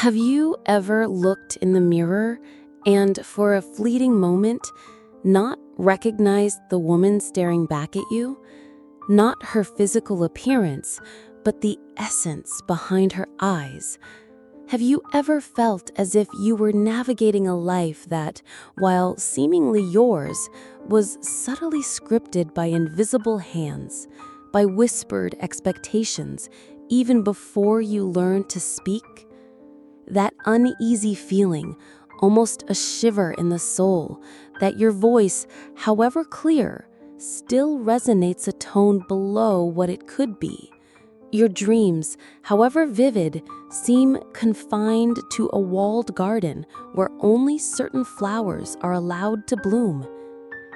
Have you ever looked in the mirror and, for a fleeting moment, not recognized the woman staring back at you? Not her physical appearance, but the essence behind her eyes. Have you ever felt as if you were navigating a life that, while seemingly yours, was subtly scripted by invisible hands, by whispered expectations, even before you learned to speak? That uneasy feeling, almost a shiver in the soul, that your voice, however clear, still resonates a tone below what it could be. Your dreams, however vivid, seem confined to a walled garden where only certain flowers are allowed to bloom.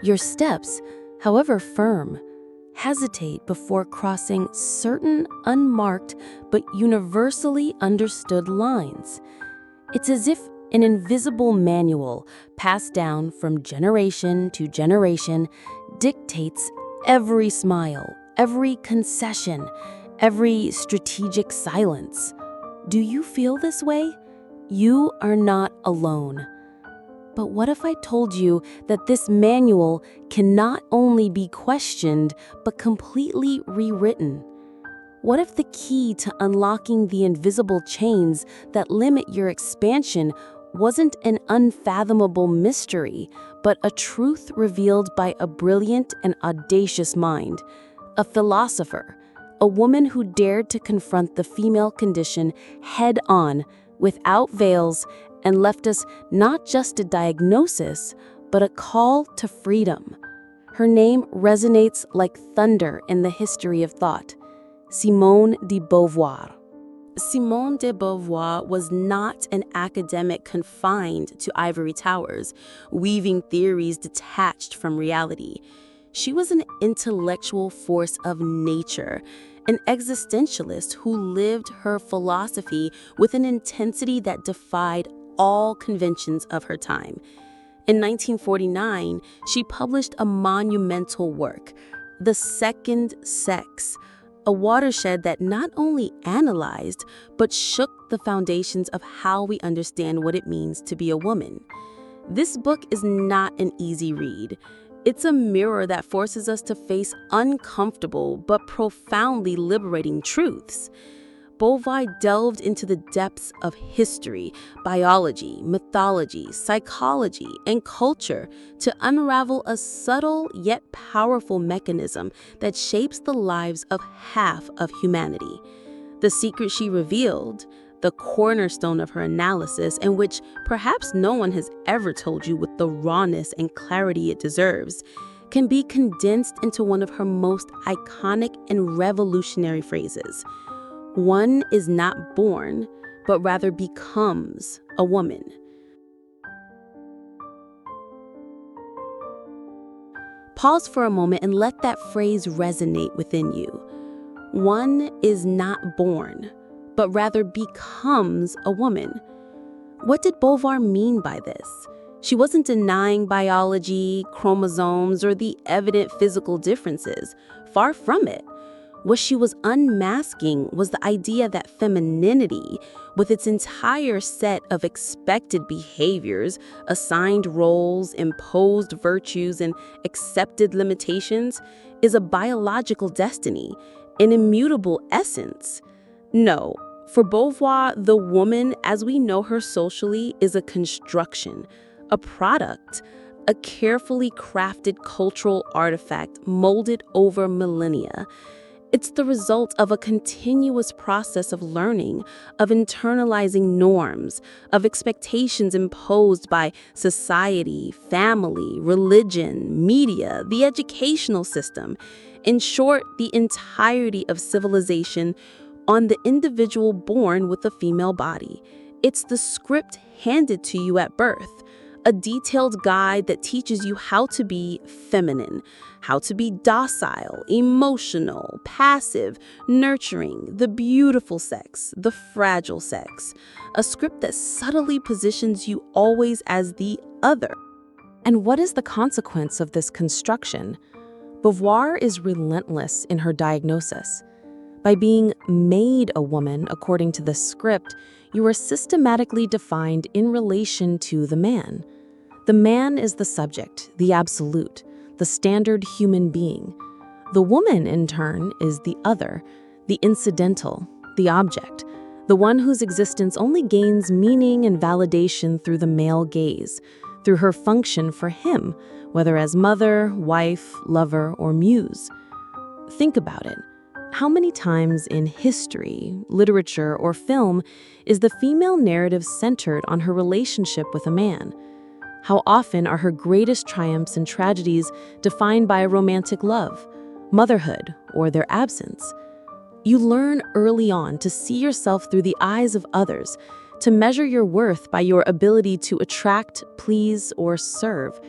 Your steps, however firm, hesitate before crossing certain unmarked but universally understood lines. It's as if an invisible manual passed down from generation to generation dictates every smile, every concession, every strategic silence. Do you feel this way? You are not alone. But what if I told you that this manual can not only be questioned, but completely rewritten? What if the key to unlocking the invisible chains that limit your expansion wasn't an unfathomable mystery, but a truth revealed by a brilliant and audacious mind, a philosopher, a woman who dared to confront the female condition head-on, without veils, and left us not just a diagnosis, but a call to freedom. Her name resonates like thunder in the history of thought. Simone de Beauvoir. Simone de Beauvoir was not an academic confined to ivory towers, weaving theories detached from reality. She was an intellectual force of nature, an existentialist who lived her philosophy with an intensity that defied all conventions of her time. In 1949, she published a monumental work, The Second Sex, a watershed that not only analyzed, but shook the foundations of how we understand what it means to be a woman. This book is not an easy read. It's a mirror that forces us to face uncomfortable but profoundly liberating truths. Beauvoir delved into the depths of history, biology, mythology, psychology, and culture to unravel a subtle yet powerful mechanism that shapes the lives of half of humanity. The secret she revealed, the cornerstone of her analysis, and which perhaps no one has ever told you with the rawness and clarity it deserves, can be condensed into one of her most iconic and revolutionary phrases. One is not born, but rather becomes a woman. Pause for a moment and let that phrase resonate within you. One is not born, but rather becomes a woman. What did Beauvoir mean by this? She wasn't denying biology, chromosomes, or the evident physical differences. Far from it. What she was unmasking was the idea that femininity, with its entire set of expected behaviors, assigned roles, imposed virtues, and accepted limitations, is a biological destiny, an immutable essence. No, for Beauvoir, the woman as we know her socially is a construction, a product, a carefully crafted cultural artifact molded over millennia. It's the result of a continuous process of learning, of internalizing norms, of expectations imposed by society, family, religion, media, the educational system. In short, the entirety of civilization on the individual born with a female body. It's the script handed to you at birth. A detailed guide that teaches you how to be feminine, how to be docile, emotional, passive, nurturing, the beautiful sex, the fragile sex. A script that subtly positions you always as the other. And what is the consequence of this construction? Beauvoir is relentless in her diagnosis. By being made a woman according to the script, you are systematically defined in relation to the man. The man is the subject, the absolute, the standard human being. The woman, in turn, is the other, the incidental, the object, the one whose existence only gains meaning and validation through the male gaze, through her function for him, whether as mother, wife, lover, or muse. Think about it. How many times in history, literature, or film is the female narrative centered on her relationship with a man? How often are her greatest triumphs and tragedies defined by a romantic love, motherhood, or their absence? You learn early on to see yourself through the eyes of others, to measure your worth by your ability to attract, please, or serve.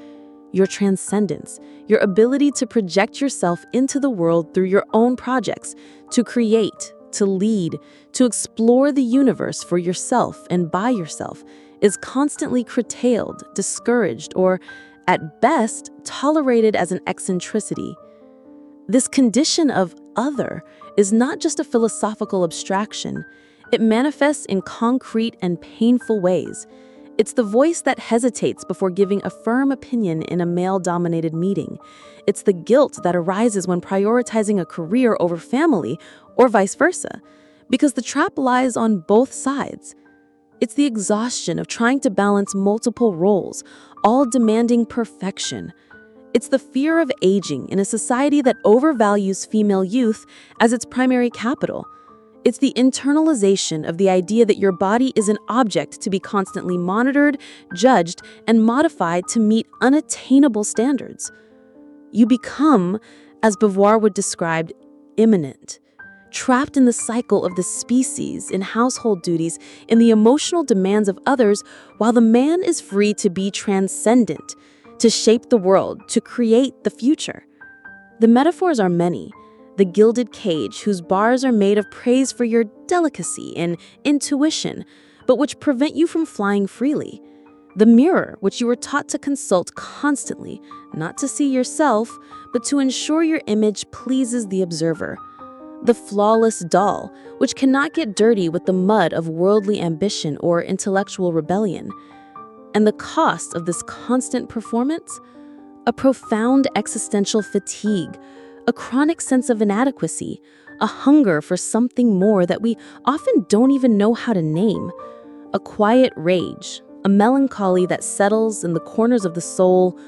Your transcendence, your ability to project yourself into the world through your own projects, to create, to lead, to explore the universe for yourself and by yourself, is constantly curtailed, discouraged, or, at best, tolerated as an eccentricity. This condition of other is not just a philosophical abstraction. It manifests in concrete and painful ways. It's the voice that hesitates before giving a firm opinion in a male-dominated meeting. It's the guilt that arises when prioritizing a career over family, or vice versa, because the trap lies on both sides. It's the exhaustion of trying to balance multiple roles, all demanding perfection. It's the fear of aging in a society that overvalues female youth as its primary capital. It's the internalization of the idea that your body is an object to be constantly monitored, judged, and modified to meet unattainable standards. You become, as Beauvoir would describe, immanent, trapped in the cycle of the species, in household duties, in the emotional demands of others, while the man is free to be transcendent, to shape the world, to create the future. The metaphors are many. The gilded cage, whose bars are made of praise for your delicacy and intuition, but which prevent you from flying freely. The mirror, which you are taught to consult constantly, not to see yourself, but to ensure your image pleases the observer. The flawless doll, which cannot get dirty with the mud of worldly ambition or intellectual rebellion. And the cost of this constant performance? A profound existential fatigue, a chronic sense of inadequacy, a hunger for something more that we often don't even know how to name, a quiet rage, a melancholy that settles in the corners of the soul,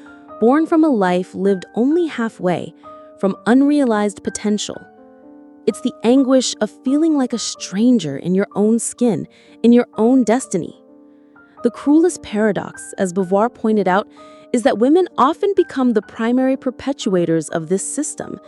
born from a life lived only halfway, from unrealized potential. It's the anguish of feeling like a stranger in your own skin, in your own destiny. The cruelest paradox, as Beauvoir pointed out, is that women often become the primary perpetuators of this system,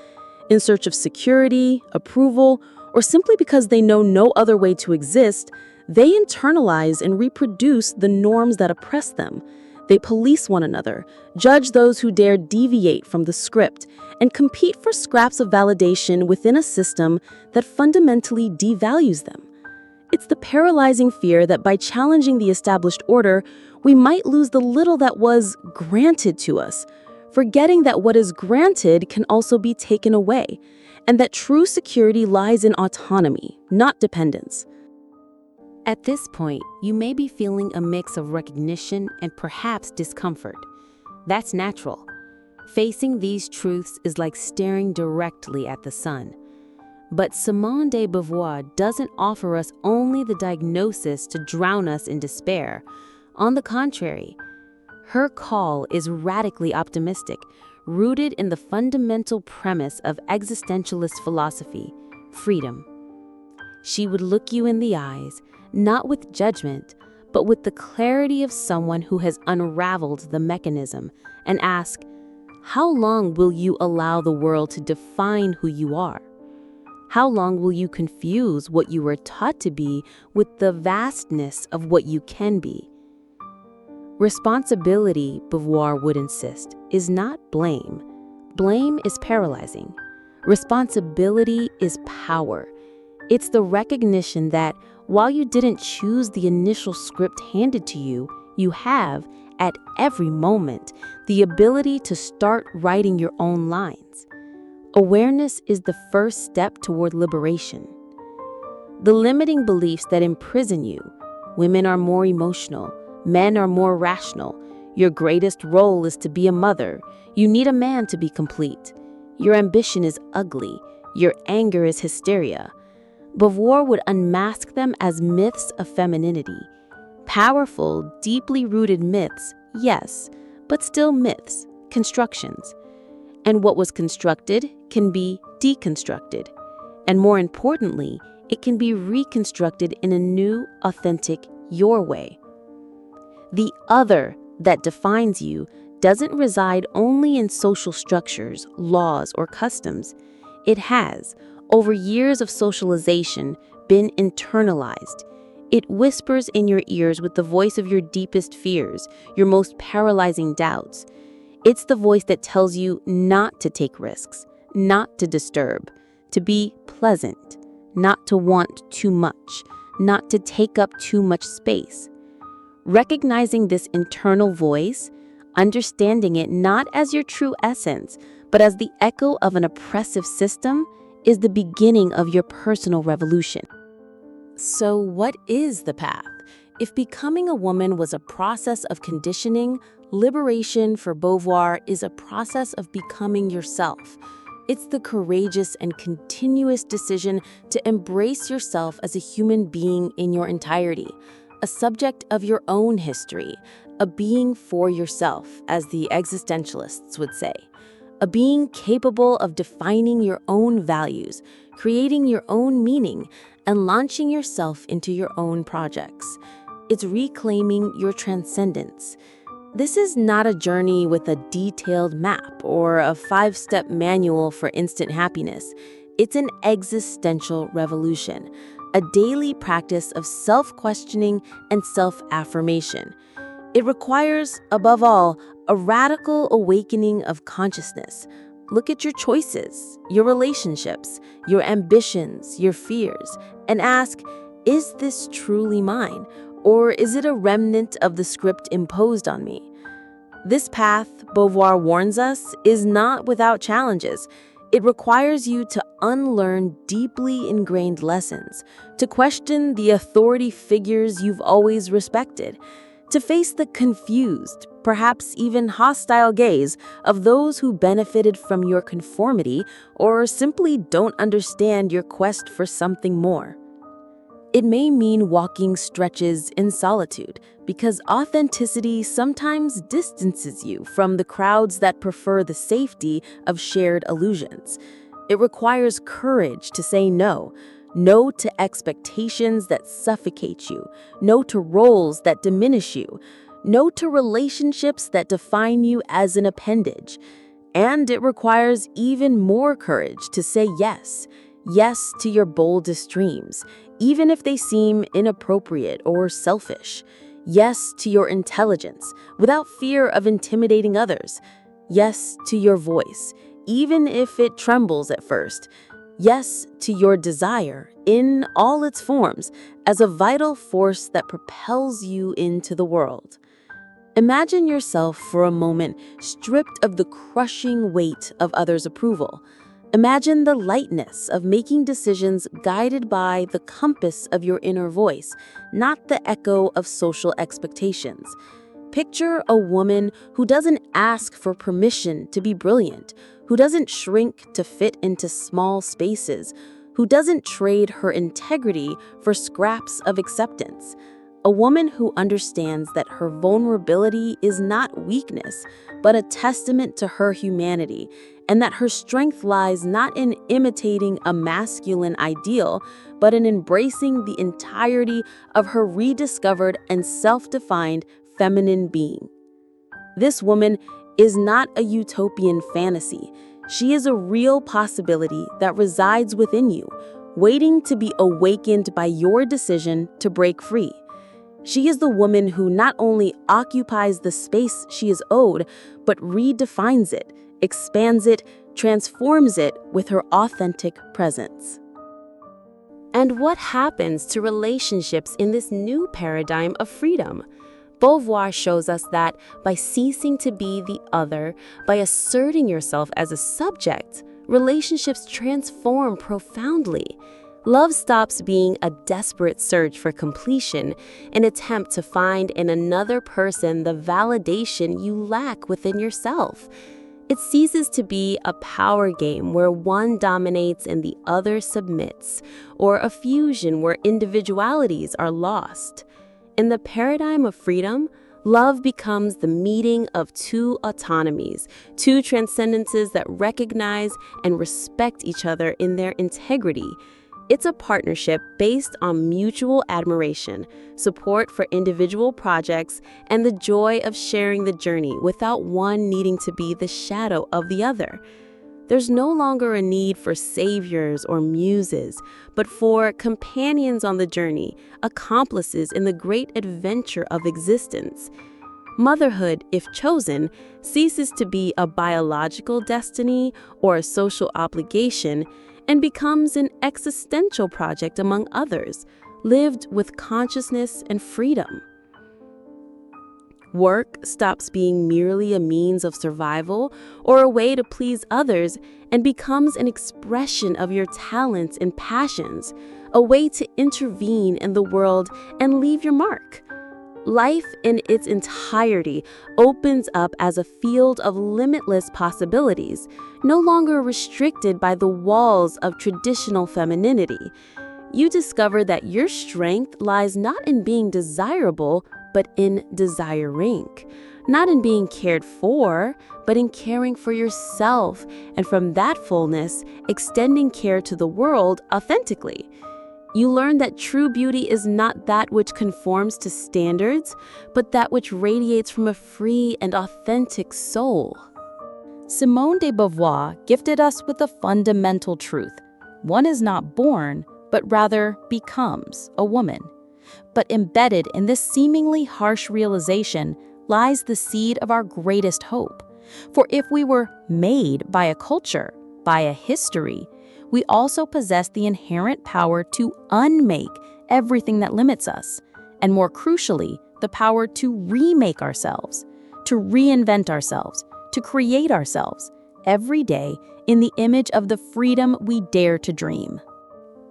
in search of security, approval, or simply because they know no other way to exist. They internalize and reproduce the norms that oppress them. They police one another, judge those who dare deviate from the script, and compete for scraps of validation within a system that fundamentally devalues them. It's the paralyzing fear that by challenging the established order, we might lose the little that was granted to us, forgetting that what is granted can also be taken away, and that true security lies in autonomy, not dependence. At this point, you may be feeling a mix of recognition and perhaps discomfort. That's natural. Facing these truths is like staring directly at the sun. But Simone de Beauvoir doesn't offer us only the diagnosis to drown us in despair. On the contrary, her call is radically optimistic, rooted in the fundamental premise of existentialist philosophy, freedom. She would look you in the eyes, not with judgment, but with the clarity of someone who has unraveled the mechanism, and ask, how long will you allow the world to define who you are? How long will you confuse what you were taught to be with the vastness of what you can be? Responsibility, Beauvoir would insist, is not blame. Blame is paralyzing. Responsibility is power. It's the recognition that while you didn't choose the initial script handed to you, you have, at every moment, the ability to start writing your own lines. Awareness is the first step toward liberation. The limiting beliefs that imprison you, Women are more emotional. Men are more rational. Your greatest role is to be a mother. You need a man to be complete. Your ambition is ugly. Your anger is hysteria. Beauvoir would unmask them as myths of femininity. Powerful, deeply rooted myths, yes, but still myths, constructions. And what was constructed can be deconstructed. And more importantly, it can be reconstructed in a new, authentic, your way. The other that defines you doesn't reside only in social structures, laws, or customs. It has, over years of socialization, been internalized. It whispers in your ears with the voice of your deepest fears, your most paralyzing doubts. It's the voice that tells you not to take risks, not to disturb, to be pleasant, not to want too much, not to take up too much space. Recognizing this internal voice, understanding it not as your true essence, but as the echo of an oppressive system, is the beginning of your personal revolution. So what is the path? If becoming a woman was a process of conditioning, liberation for Beauvoir is a process of becoming yourself. It's the courageous and continuous decision to embrace yourself as a human being in your entirety, a subject of your own history, a being for yourself, as the existentialists would say, a being capable of defining your own values, creating your own meaning, and launching yourself into your own projects. It's reclaiming your transcendence. This is not a journey with a detailed map or a 5-step manual for instant happiness. It's an existential revolution, a daily practice of self-questioning and self-affirmation. It requires, above all, a radical awakening of consciousness. Look at your choices, your relationships, your ambitions, your fears, and ask, is this truly mine? Or is it a remnant of the script imposed on me? This path, Beauvoir warns us, is not without challenges. It requires you to unlearn deeply ingrained lessons, to question the authority figures you've always respected, to face the confused, perhaps even hostile gaze of those who benefited from your conformity or simply don't understand your quest for something more. It may mean walking stretches in solitude, because authenticity sometimes distances you from the crowds that prefer the safety of shared illusions. It requires courage to say no. No to expectations that suffocate you. No to roles that diminish you. No to relationships that define you as an appendage. And it requires even more courage to say yes. Yes to your boldest dreams, even if they seem inappropriate or selfish. Yes to your intelligence, without fear of intimidating others. Yes to your voice, even if it trembles at first. Yes to your desire, in all its forms, as a vital force that propels you into the world. Imagine yourself for a moment stripped of the crushing weight of others' approval. Imagine the lightness of making decisions guided by the compass of your inner voice, not the echo of social expectations. Picture a woman who doesn't ask for permission to be brilliant, who doesn't shrink to fit into small spaces, who doesn't trade her integrity for scraps of acceptance. A woman who understands that her vulnerability is not weakness, but a testament to her humanity, and that her strength lies not in imitating a masculine ideal, but in embracing the entirety of her rediscovered and self-defined feminine being. This woman is not a utopian fantasy. She is a real possibility that resides within you, waiting to be awakened by your decision to break free. She is the woman who not only occupies the space she is owed, but redefines it, expands it, transforms it with her authentic presence. And what happens to relationships in this new paradigm of freedom? Beauvoir shows us that by ceasing to be the other, by asserting yourself as a subject, relationships transform profoundly. Love stops being a desperate search for completion, an attempt to find in another person the validation you lack within yourself. It ceases to be a power game where one dominates and the other submits, or a fusion where individualities are lost. In the paradigm of freedom, love becomes the meeting of two autonomies, two transcendences that recognize and respect each other in their integrity. It's a partnership based on mutual admiration, support for individual projects, and the joy of sharing the journey without one needing to be the shadow of the other. There's no longer a need for saviors or muses, but for companions on the journey, accomplices in the great adventure of existence. Motherhood, if chosen, ceases to be a biological destiny or a social obligation and becomes an existential project among others, lived with consciousness and freedom. Work stops being merely a means of survival or a way to please others and becomes an expression of your talents and passions, a way to intervene in the world and leave your mark. Life in its entirety opens up as a field of limitless possibilities, no longer restricted by the walls of traditional femininity. You discover that your strength lies not in being desirable, but in desiring. Not in being cared for, but in caring for yourself, and from that fullness, extending care to the world authentically. You learn that true beauty is not that which conforms to standards, but that which radiates from a free and authentic soul. Simone de Beauvoir gifted us with a fundamental truth. One is not born, but rather becomes a woman. But embedded in this seemingly harsh realization lies the seed of our greatest hope. For if we were made by a culture, by a history, we also possess the inherent power to unmake everything that limits us, and more crucially, the power to remake ourselves, to reinvent ourselves, to create ourselves, every day in the image of the freedom we dare to dream.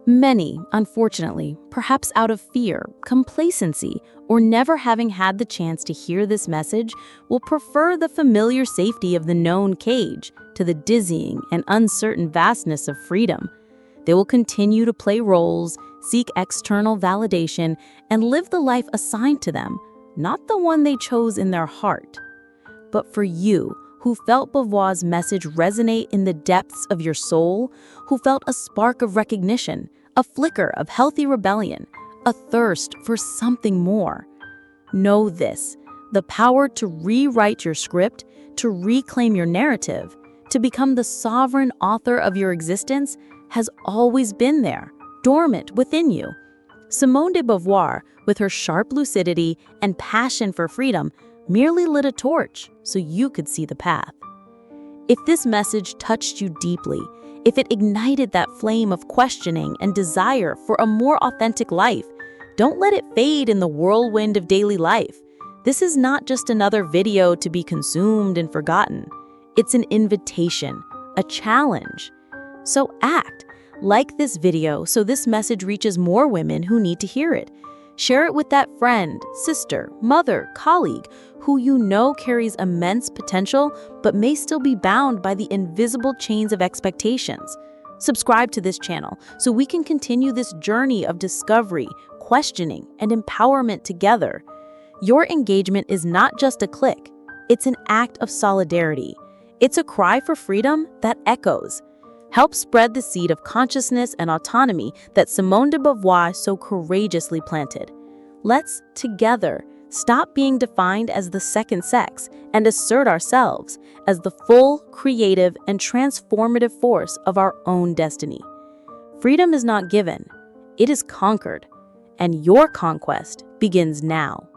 Many, unfortunately, perhaps out of fear, complacency, or never having had the chance to hear this message, will prefer the familiar safety of the known cage to the dizzying and uncertain vastness of freedom. They will continue to play roles, seek external validation, and live the life assigned to them, not the one they chose in their heart. But for you, who felt Beauvoir's message resonate in the depths of your soul, who felt a spark of recognition, a flicker of healthy rebellion, a thirst for something more, know this: the power to rewrite your script, to reclaim your narrative, to become the sovereign author of your existence has always been there, dormant within you. Simone de Beauvoir, with her sharp lucidity and passion for freedom, merely lit a torch so you could see the path. If this message touched you deeply, if it ignited that flame of questioning and desire for a more authentic life, don't let it fade in the whirlwind of daily life. This is not just another video to be consumed and forgotten. It's an invitation, a challenge. So act. Like this video so this message reaches more women who need to hear it. Share it with that friend, sister, mother, colleague who you know carries immense potential but may still be bound by the invisible chains of expectations. Subscribe to this channel so we can continue this journey of discovery, questioning, and empowerment together. Your engagement is not just a click, it's an act of solidarity. It's a cry for freedom that echoes. Help spread the seed of consciousness and autonomy that Simone de Beauvoir so courageously planted. Let's, together, stop being defined as the second sex and assert ourselves as the full, creative, and transformative force of our own destiny. Freedom is not given, it is conquered, and your conquest begins now.